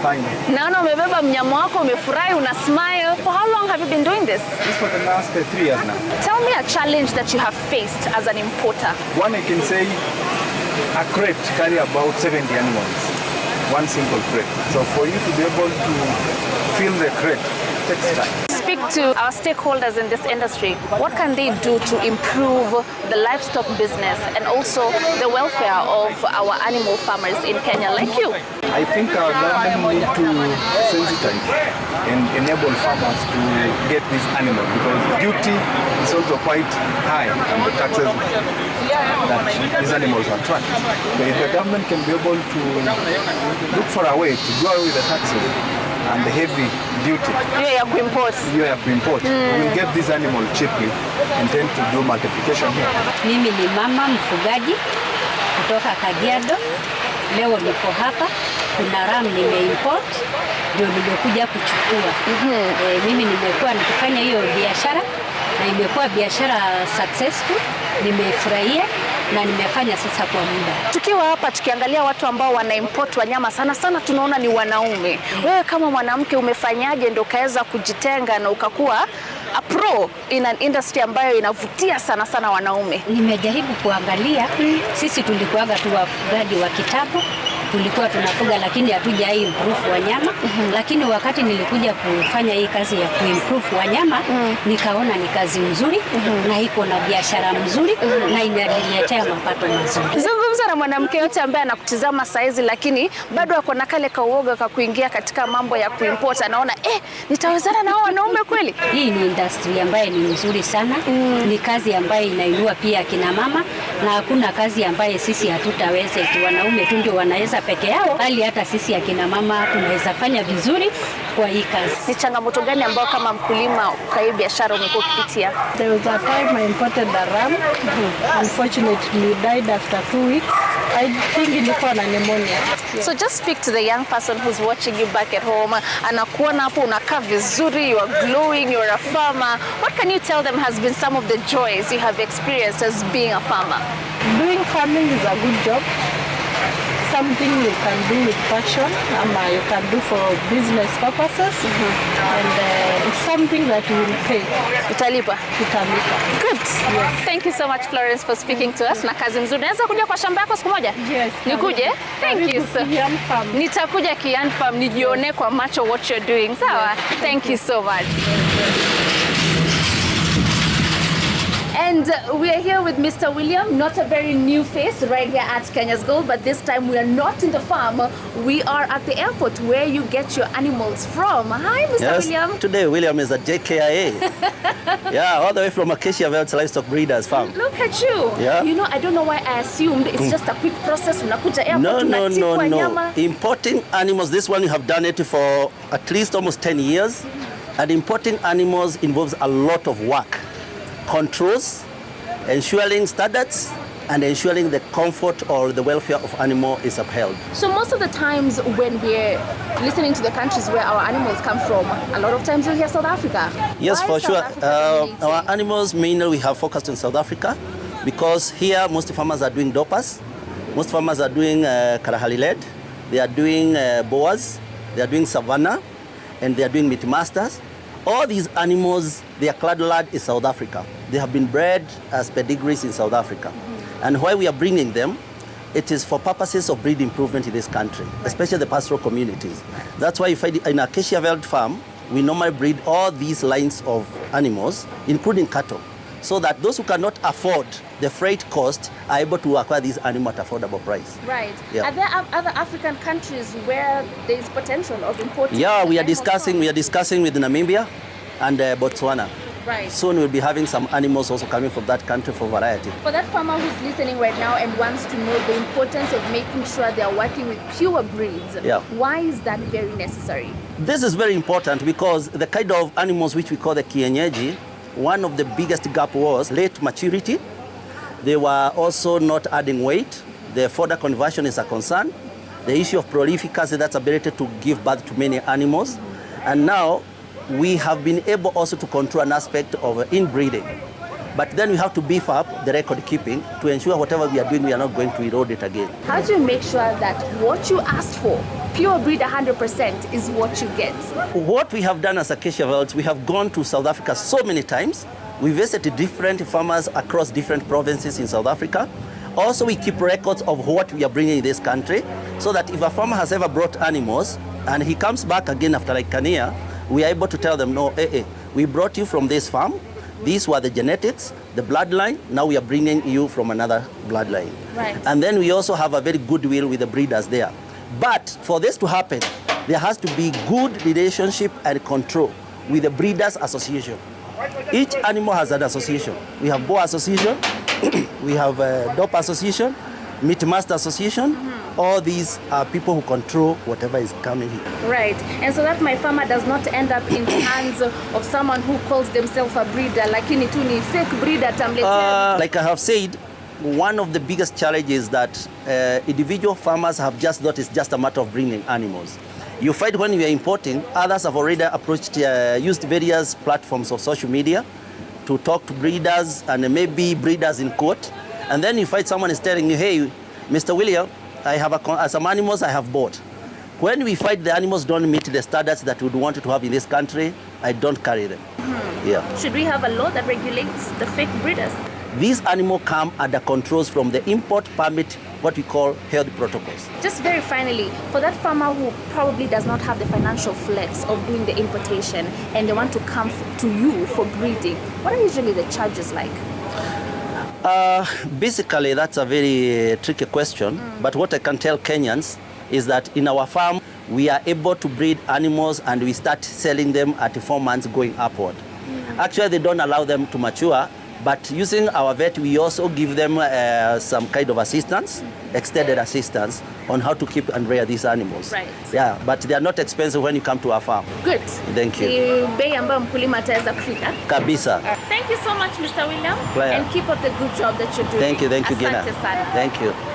fine. Naona umebeba mnyama wako, umefurahi, una smile. For how long have you been doing this? This for the last 3 years now. Tell me a challenge that you have faced as an importer. One, I can say a crate carry about 70 animals. One single crate. So for you to be able to fill the crate, it takes time. Speak to our stakeholders in this industry. What can they do to improve the livestock business and also the welfare of our animal farmers in Kenya like you? I think our government need to sensitize and enable farmers to get these animals because duty is also quite high on the taxes that these animals attract. So if the government can be able to look for a way to do away with the taxes and the heavy duty. You have to import. We will get this animal cheaply and then to do multiplication here. Mimi ni mama mfugaji kutoka Kajiado. Leo niko hapa. Kuna ram nimeimport ndio nimekuja kuchukua. Mimi nimekuwa nikifanya hiyo biashara na imekuwa biashara successful. Nimefurahia na nimefanya sasa kwa muda. Tukiwa hapa tukiangalia watu ambao wana import wanyama sana sana tunaona ni wanaume. Wewe kama mwanamke umefanyaje ndio kaweza kujitenga na ukakuwa a pro in an industry ambayo inavutia sana sana wanaume? Nimejaribu kuangalia, sisi tulikuwaga tu wafugaji wa kitambo, tulikuwa tunafuga lakini hatuja improve wanyama. Lakini wakati nilikuja kufanya hii kazi ya kuimprove wanyama, nikaona ni kazi nzuri na iko na biashara mzuri na inaniletea mapato mazuri. Zungumza na mwanamke yote ambaye anakutizama saizi lakini bado ako na kale kauoga ka kuingia katika mambo ya kuimport, anaona nitawezana na hao wanaume kweli? Hii ni industry ambayo ni nzuri sana. Ni kazi ambayo inainua pia kina mama na hakuna kazi ambayo sisi hatutaweza, wanaume tu ndio wanaweza peke yao, bali hata sisi akina mama tunaweza fanya vizuri kwa hii kazi. Ni changamoto gani ambayo kama mkulima kwa hii biashara umekuwa ukipitia? There was a time I imported a ram. Unfortunately, it died after 2 weeks. I think ilikuwa na pneumonia. So just speak to the young person who's watching you back at home. Anakuona hapo unakaa vizuri, you are glowing, you're a farmer. What can you tell them has been some of the joys you have experienced as being a farmer? Doing farming is a good job. Something you can do with passion, you can do for business purposes, and it's something that will pay. Utalipa? Utalipa. Good. Yes. Thank you so much, Florence, for speaking to us. Na kazi nzuri. Naweza kuja kwa shamba yako siku moja? Yes. Nikuje? Thank you so. Nitakuja Kian Farm nijione kwa macho what you're doing. Sawa? Yes. Thank you so much. And we are here with Mr. William, not a very new face right here at Kenya's Gold, but this time we are not in the farm. We are at the airport where you get your animals from. Hi, Mr. William. Today William is at JKIA. Yeah, all the way from Acacia Valley Livestock Breeders Farm. Look at you. Yeah. You know, I don't know why I assumed it's just a quick process. Unakuja airport, No. Importing animals, this one you have done it for at least almost 10 years. And importing animals involves a lot of work. Controls, ensuring standards, and ensuring the comfort or the welfare of animal is upheld. So most of the times when we're listening to the countries where our animals come from, a lot of times you hear South Africa. Yes, Why for South sure. Africa Our animals mainly we have focused on South Africa because here most farmers are doing dopas, most farmers are doing Karahaliled, they are doing boas, they are doing savannah, and they are doing meat masters. All these animals, their cladoland is South Africa. They have been bred as pedigrees in South Africa. And why we are bringing them, it is for purposes of breed improvement in this country, especially the pastoral communities. That's why you find in Acacia Valley Farm, we normally breed all these lines of animals, including cattle, so that those who cannot afford the freight cost are able to acquire these animals at affordable price. Right. Yeah. Are there other African countries where there is potential of importing? Yeah, we are discussing with Namibia and Botswana. Right. Soon we'll be having some animals also coming from that country for variety. For that farmer who's listening right now and wants to know the importance of making sure they are working with pure breeds, why is that very necessary? This is very important because the kind of animals which we call the kienyeji, one of the biggest gap was late maturity. They were also not adding weight. The fodder conversion is a concern. The issue of prolificity, that's ability to give birth to many animals. And now we have been able also to control an aspect of inbreeding. But then we have to beef up the record keeping to ensure whatever we are doing, we are not going to erode it again. How do you make sure that what you asked for, pure breed 100%, is what you get? What we have done as Acacia Velds, we have gone to South Africa so many times. We visited different farmers across different provinces in South Africa. Also, we keep records of what we are bringing in this country, so that if a farmer has ever brought animals and he comes back again after like an year, we are able to tell them, no, we brought you from this farm. These were the genetics, the bloodline. Now we are bringing you from another bloodline. Right. And then we also have a very good will with the breeders there. But for this to happen, there has to be good relationship and control with the Breeders Association. Each animal has an association. We have Boa Association, we have Dope Association, Meat Master Association. All these are people who control whatever is coming here. Right, and so that my farmer does not end up in the hands of someone who calls themselves a breeder, lakini tu ni fake breeder tamletea. Like I have said, one of the biggest challenges that individual farmers have just thought is just a matter of bringing animals. You find when you are importing, others have already approached, used various platforms of social media to talk to breeders and maybe breeders in court. And then you find someone is telling you, hey, Mr. William, I have some animals I have bought. When we find the animals don't meet the standards that we would want to have in this country, I don't carry them. Yeah. Should we have a law that regulates the fake breeders? These animals come under controls from the import permit, what we call health protocols. Just very finally, for that farmer who probably does not have the financial flex of doing the importation and they want to come to you for breeding, what are usually the charges like? Basically, that's a very tricky question. But what I can tell Kenyans is that in our farm, we are able to breed animals and we start selling them at 4 months going upward. Actually, they don't allow them to mature, but using our vet, we also give them some kind of assistance, extended assistance on how to keep and rear these animals. Right. Yeah, but they are not expensive when you come to our farm. Good. Thank you. Ni bei ambayo mkulima ataweza kufika. Kabisa. Thank you so much, Mr. William. Pleasure. And keep up the good job that you're doing. Thank you, Asante Gina. sana. Thank you.